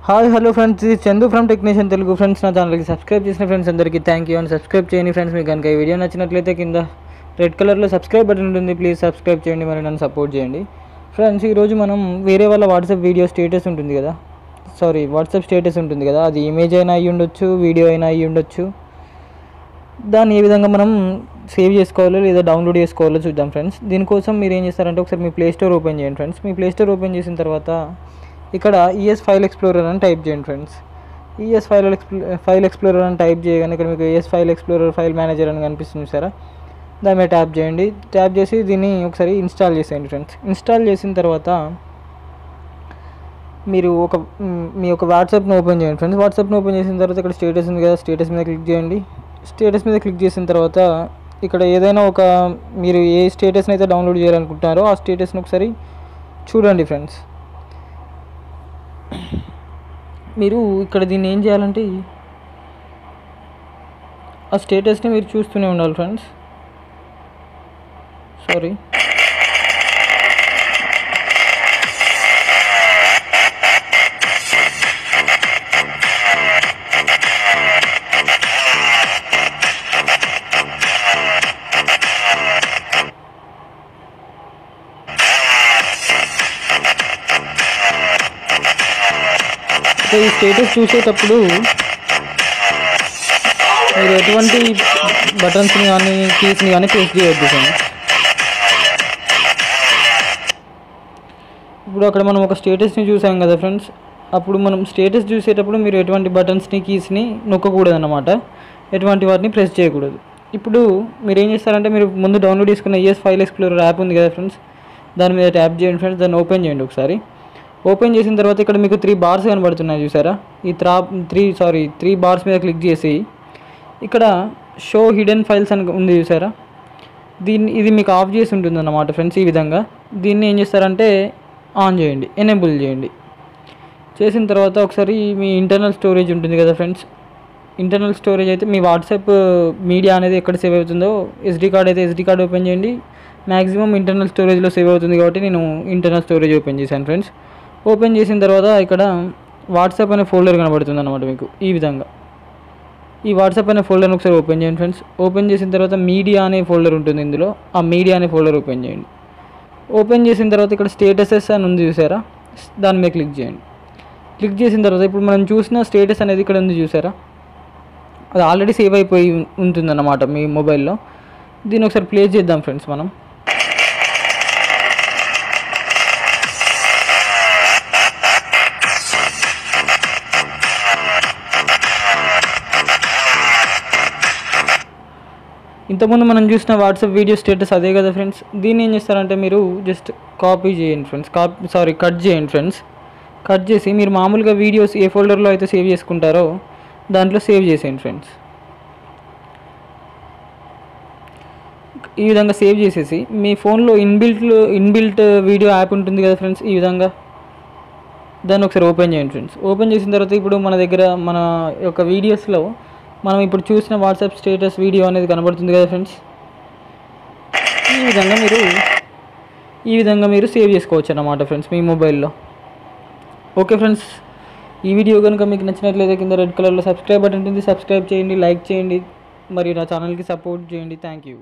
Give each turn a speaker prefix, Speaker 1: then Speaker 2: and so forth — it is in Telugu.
Speaker 1: హాయ్ హలో ఫ్రెండ్స్, ఇది Chandu from technician Telugu. Friends, నా ఛానల్కి సబ్స్క్రైబ్ చేసిన ఫ్రెండ్స్ అందరికీ థ్యాంక్ యూ. అని సబ్స్క్రైబ్ చేయండి ఫ్రెండ్స్. మీకు కనుక ఈ వీడియో నచ్చినట్లయితే కింద రెడ్ కలర్లో సబ్స్క్రైబ్ బటన్ ఉంటుంది, ప్లీజ్ సబ్స్క్రైబ్ చేయండి, మరి నన్ను సపోర్ట్ చేయండి. ఫ్రెండ్స్, ఈరోజు మనం వేరే వాళ్ళ వాట్సాప్ వీడియో స్టేటస్ ఉంటుంది కదా, వాట్సాప్ స్టేటస్ ఉంటుంది కదా, అది ఇమేజ్ అయినా అయ్యి ఉండొచ్చు, వీడియో అయినా అయ్యి ఉండొచ్చు. దాన్ని ఏ విధంగా మనం సేవ్ చేసుకోవాలో లేదా డౌన్లోడ్ చేసుకోవాలో చూద్దాం ఫ్రెండ్స్. దీనికోసం మీరు ఏం చేస్తారంటే ఒకసారి మీ ప్లే స్టోర్ ఓపెన్ చేయండి ఫ్రెండ్స్. మీ ప్లే స్టోర్ ఓపెన్ చేసిన తర్వాత ఇక్కడ ఈఎస్ ఫైల్ ఎక్స్ప్లోరర్ అని టైప్ చేయండి ఫ్రెండ్స్. ఈఎస్ ఫైల్ ఎక్స్ప్లోరర్ అని టైప్ చేయగానే ఇక్కడ మీకు ES file explorer file manager అని కనిపిస్తుంది సారా, దాని మీద ట్యాప్ చేయండి. ట్యాప్ చేసి దీన్ని ఒకసారి ఇన్స్టాల్ చేసేయండి ఫ్రెండ్స్. ఇన్స్టాల్ చేసిన తర్వాత మీరు మీ యొక్క వాట్సాప్ని ఓపెన్ చేయండి ఫ్రెండ్స్. వాట్సాప్ని ఓపెన్ చేసిన తర్వాత ఇక్కడ స్టేటస్ ఉంది కదా, స్టేటస్ మీద క్లిక్ చేయండి. స్టేటస్ మీద క్లిక్ చేసిన తర్వాత ఇక్కడ ఏదైనా మీరు ఏ స్టేటస్ని అయితే డౌన్లోడ్ చేయాలనుకుంటున్నారో ఆ స్టేటస్ని ఒకసారి చూడండి ఫ్రెండ్స్. మీరు ఇక్కడ దీన్ని ఏం చేయాలంటే ఆ స్టేటస్ని మీరు చూస్తూనే ఉండాలి ఫ్రెండ్స్. ఈ స్టేటస్ చూసేటప్పుడు మీరు ఎటువంటి బటన్స్ని కానీ కీస్ని కానీ ప్రెస్ చేయొద్దు ఫ్రెండ్స్. ఇప్పుడు అక్కడ మనం ఒక స్టేటస్ని చూసాం కదా ఫ్రెండ్స్, అప్పుడు మనం స్టేటస్ చూసేటప్పుడు మీరు ఎటువంటి బటన్స్ని కీస్ని నొక్కకూడదు అన్నమాట, ఎటువంటి వాటిని ప్రెస్ చేయకూడదు. ఇప్పుడు మీరు ఏం చేస్తారంటే మీరు ముందు డౌన్లోడ్ చేసుకున్న ఈఎస్ ఫైల్ ఎక్స్ప్లోరర్ యాప్ ఉంది కదా ఫ్రెండ్స్, దాని మీద ట్యాప్ చేయండి ఫ్రెండ్స్. దాన్ని ఓపెన్ చేయండి ఒకసారి. ఓపెన్ చేసిన తర్వాత ఇక్కడ మీకు 3 బార్స్ కనబడుతున్నాయి చూసారా, ఈ 3 బార్స్ మీద క్లిక్ చేసి ఇక్కడ షో హిడెన్ ఫైల్స్ అని ఉంది చూసారా, ఇది మీకు ఆఫ్ చేసి ఉంటుంది అన్నమాట ఫ్రెండ్స్. ఈ విధంగా దీన్ని ఏం చేస్తారంటే ఆన్ చేయండి, ఎనేబుల్ చేయండి. చేసిన తర్వాత ఒకసారి మీ ఇంటర్నల్ స్టోరేజ్ ఉంటుంది కదా ఫ్రెండ్స్, ఇంటర్నల్ స్టోరేజ్ అయితే మీ వాట్సాప్ మీడియా అనేది ఎక్కడ సేవ్ అవుతుందో ఎస్డి కార్డ్ అయితే ఎస్డి కార్డ్ ఓపెన్ చేయండి. మ్యాక్సిమం ఇంటర్నల్ స్టోరేజ్లో సేవ్ అవుతుంది కాబట్టి నేను ఇంటర్నల్ స్టోరేజ్ ఓపెన్ చేశాను ఫ్రెండ్స్. ఓపెన్ చేసిన తర్వాత ఇక్కడ వాట్సాప్ అనే ఫోల్డర్ కనబడుతుంది అన్నమాట మీకు. ఈ విధంగా ఈ వాట్సాప్ అనే ఫోల్డర్ని ఒకసారి ఓపెన్ చేయండి ఫ్రెండ్స్. ఓపెన్ చేసిన తర్వాత మీడియా అనే ఫోల్డర్ ఉంటుంది ఇందులో, ఆ మీడియా అనే ఫోల్డర్ ఓపెన్ చేయండి. ఓపెన్ చేసిన తర్వాత ఇక్కడ స్టేటసెస్ అని ఉంది చూసారా, దాని మీద క్లిక్ చేయండి. క్లిక్ చేసిన తర్వాత ఇప్పుడు మనం చూసిన స్టేటస్ అనేది ఇక్కడ ఉంది చూసారా, అది ఆల్రెడీ సేవ్ అయిపోయి ఉంటుందన్నమాట మీ మొబైల్లో. దీన్ని ఒకసారి ప్లే చేద్దాం ఫ్రెండ్స్ మనం. ఇంతకుముందు మనం చూసిన వాట్సాప్ వీడియో స్టేటస్ అదే కదా ఫ్రెండ్స్. దీన్ని ఏం చేస్తారంటే మీరు జస్ట్ కాపీ చేయండి ఫ్రెండ్స్, కట్ చేయండి ఫ్రెండ్స్. కట్ చేసి మీరు మామూలుగా వీడియోస్ ఏ ఫోల్డర్లో అయితే సేవ్ చేసుకుంటారో దాంట్లో సేవ్ చేసేయండి ఫ్రెండ్స్. ఈ విధంగా సేవ్ చేసేసి మీ ఫోన్లో ఇన్బిల్ట్ వీడియో యాప్ ఉంటుంది కదా ఫ్రెండ్స్, ఈ విధంగా దాన్ని ఒకసారి ఓపెన్ చేయండి ఫ్రెండ్స్. ఓపెన్ చేసిన తర్వాత ఇప్పుడు మన దగ్గర మన యొక్క వీడియోస్లో మనం ఇప్పుడు చూసిన వాట్సాప్ స్టేటస్ వీడియో అనేది కనబడుతుంది కదా ఫ్రెండ్స్. ఈ విధంగా మీరు సేవ్ చేసుకోవచ్చు అన్నమాట ఫ్రెండ్స్ మీ మొబైల్లో. ఓకే ఫ్రెండ్స్, ఈ వీడియో కనుక మీకు నచ్చినట్లయితే కింద రెడ్ కలర్లో సబ్స్క్రైబ్ బటన్ ఉంటుంది, సబ్స్క్రైబ్ చేయండి, లైక్ చేయండి, మరియు నా ఛానల్కి సపోర్ట్ చేయండి. Thank you.